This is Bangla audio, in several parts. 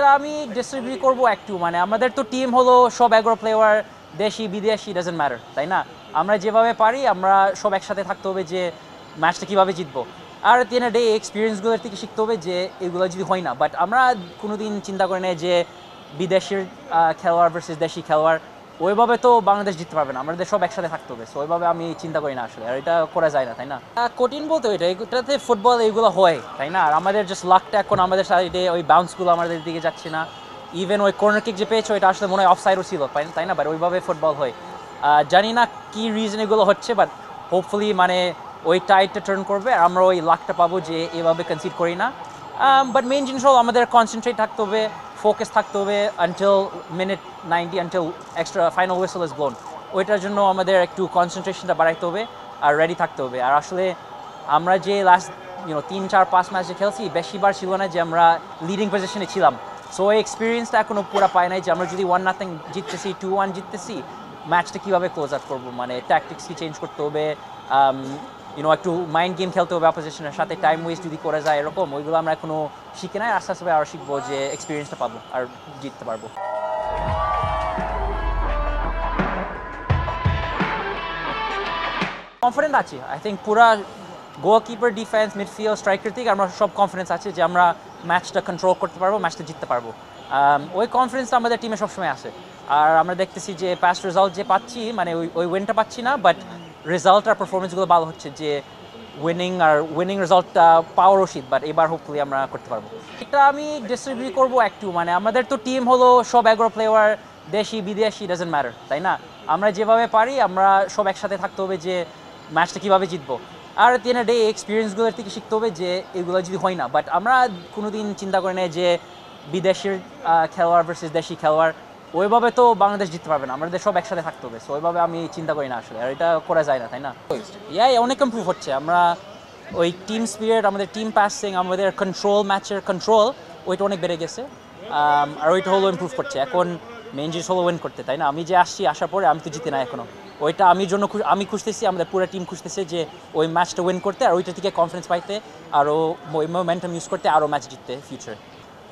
এটা আমি ডিস্ট্রিবিউট করব একটু, মানে আমাদের তো টিম হলো সব 11 প্লেয়ার, দেশি বিদেশি ডাজন্ট ম্যাটার, তাই না? আমরা যেভাবে পারি আমরা সব একসাথে থাকতে হবে যে ম্যাচটা কীভাবে জিতবো। আর at the end of the day এক্সপিরিয়েন্সগুলোর থেকে শিখতে হবে যে এগুলো যদি হয় না, বাট আমরা কোনোদিন চিন্তা করি না যে বিদেশের খেলোয়াড় ভার্সেস দেশি খেলোয়াড়, ওইভাবে তো বাংলাদেশ জিততে পারবে না, আমাদের সব একসাথে থাকতে হবে। সো ওইভাবে আমি চিন্তা করি না আসলে, আর এটা করা যায় না, তাই না? কঠিন বলতে এটাতে ফুটবল এইগুলো হয়, তাই না? আর আমাদের জাস্ট লাকটা এখন আমাদের সাইডে, ওই বাউন্সগুলো আমাদের দিকে যাচ্ছে না। ইভেন ওই কর্নার কিক যে পেয়েছে ওইটা আসলে মনে হয় অফসাইডও ছিল, তাই না? বাট ওইভাবে ফুটবল হয়। জানি না কী রিজন এগুলো হচ্ছে, বাট হোপফুলি মানে ওই টাইটটা টার্ন করবে আর আমরা ওই লাকটা পাবো যে এভাবে কনসিড করি না। বাট মেইন জিনিস হলো আমাদের কনসেন্ট্রেট থাকতে হবে, ফোকাস থাকতে হবে until minute 90, until extra final whistle is blown. ওইটার জন্য আমাদের একটু কনসেন্ট্রেশনটা বাড়াইতে হবে আর রেডি থাকতে হবে। আর আসলে আমরা যে লাস্ট 3-4-5 ম্যাচ যে খেলছি, বেশিবার ছিল না যে আমরা লিডিং পজিশনে ছিলাম। সো ওই এক্সপিরিয়েন্সটা এখনও পুরো পায় নাই যে আমরা যদি 1-0 জিততেছি, 2-1 জিততেছি, ম্যাচটা কীভাবে ক্লোজ আউট করবো, মানে ট্যাকটিক্স কি চেঞ্জ করতে হবে, একটু মাইন্ড গেম খেলতে হবে অপোজিশনের সাথে, টাইম ওয়েস্ট যদি করে যায় এরকম, ওইগুলো আমরা এখনও শিখে নাই। আস্তে আস্তে আরও শিখবো যে এক্সপিরিয়েন্সটা পাবো আর জিততে পারবো। কনফিডেন্ট আছি, আই থিঙ্ক পুরা গোলকিপার, ডিফেন্স, মিডফিল্ড, স্ট্রাইকার থেকে আমরা সব কনফিডেন্স আছে যে আমরা ম্যাচটা কন্ট্রোল করতে পারবো, ম্যাচটা জিততে পারবো। ওই কনফিডেন্সটা আমাদের টিমে সবসময় আছে। আর আমরা দেখতেছি যে পাস্ট রেজাল্ট যে পাচ্ছি, মানে ওই উইনটা পাচ্ছি না, বাট রেজাল্ট আর পারফরমেন্সগুলো ভালো হচ্ছে, যে উইনিং রেজাল্টটা পাওয়ার উচিত, বাট এবার হোপফুলি আমরা করতে পারবো। এটা আমি ডিস্ট্রিবিউট করবো একটু, মানে আমাদের তো টিম হলো সব 11 প্লেয়ার, দেশি বিদেশি ডাজন্ট ম্যাটার, তাই না? আমরা যেভাবে পারি আমরা সব একসাথে থাকতে হবে যে ম্যাচটা কীভাবে জিতবো। আর at the end of the day এক্সপিরিয়েন্সগুলোর থেকে শিখতে হবে যে এগুলো যদি হয় না, বাট আমরা কোনোদিন চিন্তা করি না যে বিদেশের খেলোয়াড় ভার্সেস দেশি খেলোয়াড়, ওইভাবে তো বাংলাদেশ জিততে পারবে না, আমাদের সব একসাথে থাকতে হবে। সো ওইভাবে আমি চিন্তা করি না আসলে, আর এটা করা যায় না, তাই না? অনেক ইমপ্রুভ হচ্ছে। আমরা ওই টিম স্পিরিট, আমাদের টিম পাসিং, আমাদের কন্ট্রোল, ম্যাচের কন্ট্রোল, ওইটা অনেক বেড়ে গেছে। আর ওইটা হলো ইমপ্রুভ করছে। এখন মেন জিনিস হলো উইন করতে, তাই না? আমি যে আসার পরে আমি তো জিতে না এখনও। ওইটা আমি খুঁজতেছি, আমাদের পুরো টিম খুঁজতেছে যে ওই ম্যাচটা উইন করতে, আর ওইটা থেকে কনফিডেন্স পাইতে, আরও ওই মোমেন্টাম ইউজ করতে, আরও ম্যাচ জিততে ফিউচারে।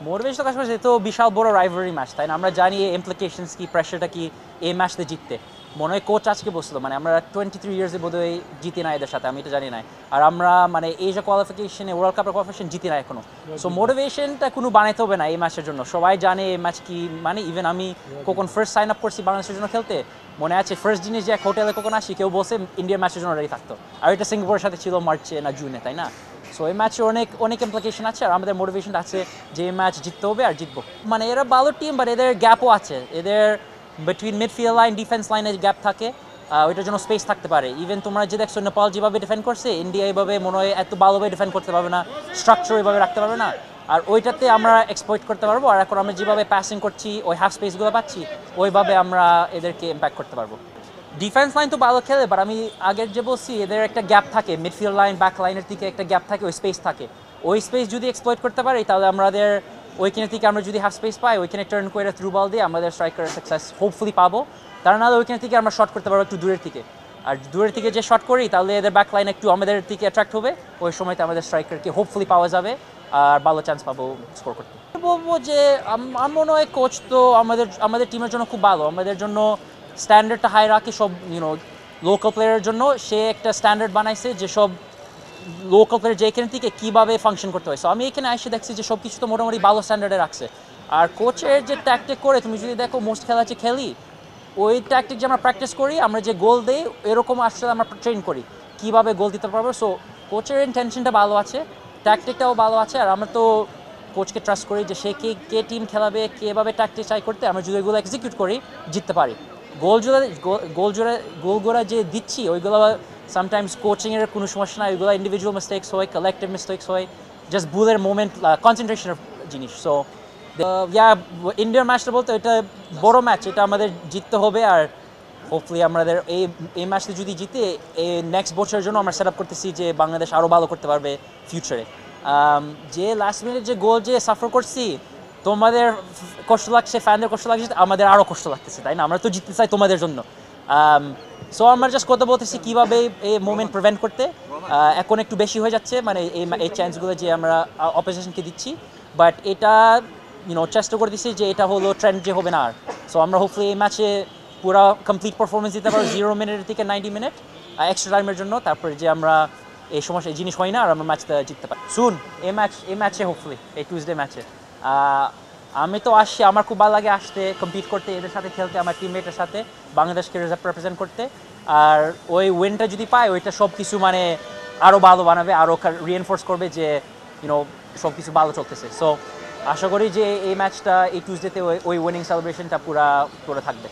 মোটিভেশন কাজ করছে, তো বিশাল বড় রাইভারি ম্যাচ, তাই না? আমরা জানি ইমপ্লিকেশনস কি, প্রেশারটা কি এই ম্যাচতে জিততে। মনে হয় কোচ আজকে বসলো, মানে আমরা 23 ইয়ার্সে বোধহয় জিতি না এদের সাথে, আমি এটা জানি না। আর আমরা মানে এশিয়া কোয়ালিফিকেশনে, ওয়ার্ল্ড কাপের কোয়ালিফিকেশন জিতি না এখনো। সো মোটিভেশনটা কোনো বানাইতে হবে না এই ম্যাচের জন্য, সবাই জানে এই ম্যাচ কি। মানে ইভেন আমি কখন ফার্স্ট সাইন আপ করছি বাংলাদেশের জন্য খেলতে, মনে আছে ফার্স্ট জিনিস যে এক হোটেলে কখন আসি কেউ বসে ইন্ডিয়ার ম্যাচের জন্য রেডি থাকতো, আর এটা সিঙ্গাপুরের সাথে ছিল মার্চে না জুনে, তাই না? সো এই ম্যাচে অনেক ইমপ্লিকেশন আছে, আর আমাদের মোটিভেশন আছে যে এই ম্যাচ জিততে হবে আর জিতবো। মানে এরা ভালো টিম, বাট এদের গ্যাপও আছে, এদের বিটুইন মিডফিল্ড লাইন, ডিফেন্স লাইনের গ্যাপ থাকে, ওইটার জন্য স্পেস থাকতে পারে। ইভেন তোমরা যে দেখছো নেপাল যেভাবে ডিফেন্ড করছে, ইন্ডিয়া এইভাবে মনে হয় এত ভালোভাবে ডিফেন্ড করতে পারবে না, স্ট্রাকচার এইভাবে রাখতে পারবে না। আর ওইটাতে আমরা এক্সপ্লয়েট করতে পারবো, আর এখন আমরা যেভাবে পাসিং করছি, ওই হাফ স্পেসগুলো পাচ্ছি, ওইভাবে আমরা এদেরকে ইম্প্যাক্ট করতে পারবো। ডিফেন্স লাইন তো ভালো খেলে, বাট আমি আগের যে বলছি এদের একটা গ্যাপ থাকে, মিডফিল্ড লাইন, ব্যাক লাইনের দিকে একটা গ্যাপ থাকে, ওই স্পেস থাকে। ওই স্পেস যদি এক্সপ্লয়েট করতে পারি, তাহলে আমাদের ওইখানে থেকে আমরা যদি হাফ স্পেস পাই, ওইখানে টার্ন করে থ্রু বল দিয়ে আমাদের স্ট্রাইকার সাকসেস হোপফুলি পাবো। তার নাহলে ওইখানে থেকে আমরা শট করতে পারবো একটু দূরের থেকে, আর দূরের থেকে যে শট করি তাহলে এদের ব্যাক লাইন একটু আমাদের দিকে অ্যাট্রাক্ট হবে, ওই সময়তে আমাদের স্ট্রাইকারকে হোপফুলি পাওয়া যাবে আর ভালো চান্স পাবো স্কোর করতে। বলবো যে আমার মনে হয় কোচ তো আমাদের টিমের জন্য খুব ভালো, আমাদের জন্য স্ট্যান্ডার্ডটা হাই রাখে সব লোকাল প্লেয়ারের জন্য। সে একটা স্ট্যান্ডার্ড বানাইছে যে সব লোকাল প্লেয়ার যে এখান থেকে কীভাবে ফাংশন করতে হয়। সো আমি এখানে এসে দেখছি যে সব কিছু তো মোটামুটি ভালো স্ট্যান্ডার্ডে রাখছে। আর কোচের যে ট্যাকটিক করে, তুমি যদি দেখো মোস্ট খেলা যে খেলি, ওই ট্যাকটিক যে আমরা প্র্যাকটিস করি, আমরা যে গোল দিই, এরকম আসলে আমরা ট্রেন করি কীভাবে গোল দিতে পারবো। সো কোচের ইনটেনশনটা ভালো আছে, ট্যাকটিকটাও ভালো আছে, আর আমরা তো কোচকে ট্রাস্ট করি যে সে কে টিম খেলাবে, কীভাবে ট্যাকটিক ট্রাই করতে, আমরা যদি ওইগুলো এক্সিকিউট করি জিততে পারি। গোলগুলো যে দিচ্ছি ওইগুলো সামটাইমস কোচিংয়ের কোনো সমস্যা না, ওইগুলো ইন্ডিভিজুয়াল মিস্টেক্স হয়, কালেক্টিভ মিস্টেক্স হয়, জাস্ট ভুলের মোমেন্ট, কনসেন্ট্রেশনের জিনিস। সো ইন্ডিয়ার ম্যাচটা বলতে এটা বড় ম্যাচ, এটা আমাদের জিততে হবে। আর হোপফুলি আমাদের এই ম্যাচটা যদি জিতে, এই নেক্সট বছরের জন্য আমরা সেট আপ করতেছি যে বাংলাদেশ আরও ভালো করতে পারবে ফিউচারে। যে লাস্ট মিনিট যে গোল যে সাফার করছি, তোমাদের কষ্ট লাগছে, ফ্যানদের কষ্ট লাগছে, আমাদের আরও কষ্ট লাগতেছে, তাই না? আমরা তো জিততে চাই তোমাদের জন্য। সো আমরা জাস্ট কথা বলতেছি কীভাবে এই মোমেন্ট প্রিভেন্ট করতে। এখন একটু বেশি হয়ে যাচ্ছে, মানে এই চান্সগুলো যে আমরা অপোজিশনকে দিচ্ছি, বাট এটা চেষ্টা করে দিচ্ছি যে এটা হলো ট্রেন্ড যে হবে না আর। সো আমরা হোপফুলি এই ম্যাচে পুরো কমপ্লিট পারফরমেন্স দিতে পারবো 0 মিনিট থেকে 90 মিনিট এক্সট্রা টাইমের জন্য, তারপরে যে আমরা এই সমস্যা এই জিনিস হয় না আর আমরা ম্যাচটা জিততে পারি সুন। এই ম্যাচে হোপফুলি এই টিউসডে ম্যাচে আমি তো আসছি, আমার খুব ভালো লাগে আসতে, কম্পিট করতে, এদের সাথে খেলতে, আমার টিমমেটের সাথে বাংলাদেশকে রিপ্রেজেন্ট করতে। আর ওই উইনটা যদি পাই ওইটা সব কিছু মানে আরও ভালো বানাবে, আরও রিএনফোর্স করবে যে সব কিছু ভালো চলতেছে। সো আশা করি যে এই ম্যাচটা এই টিউসডেতে ওই উইনিং সেলিব্রেশনটা পুরা থাকবে।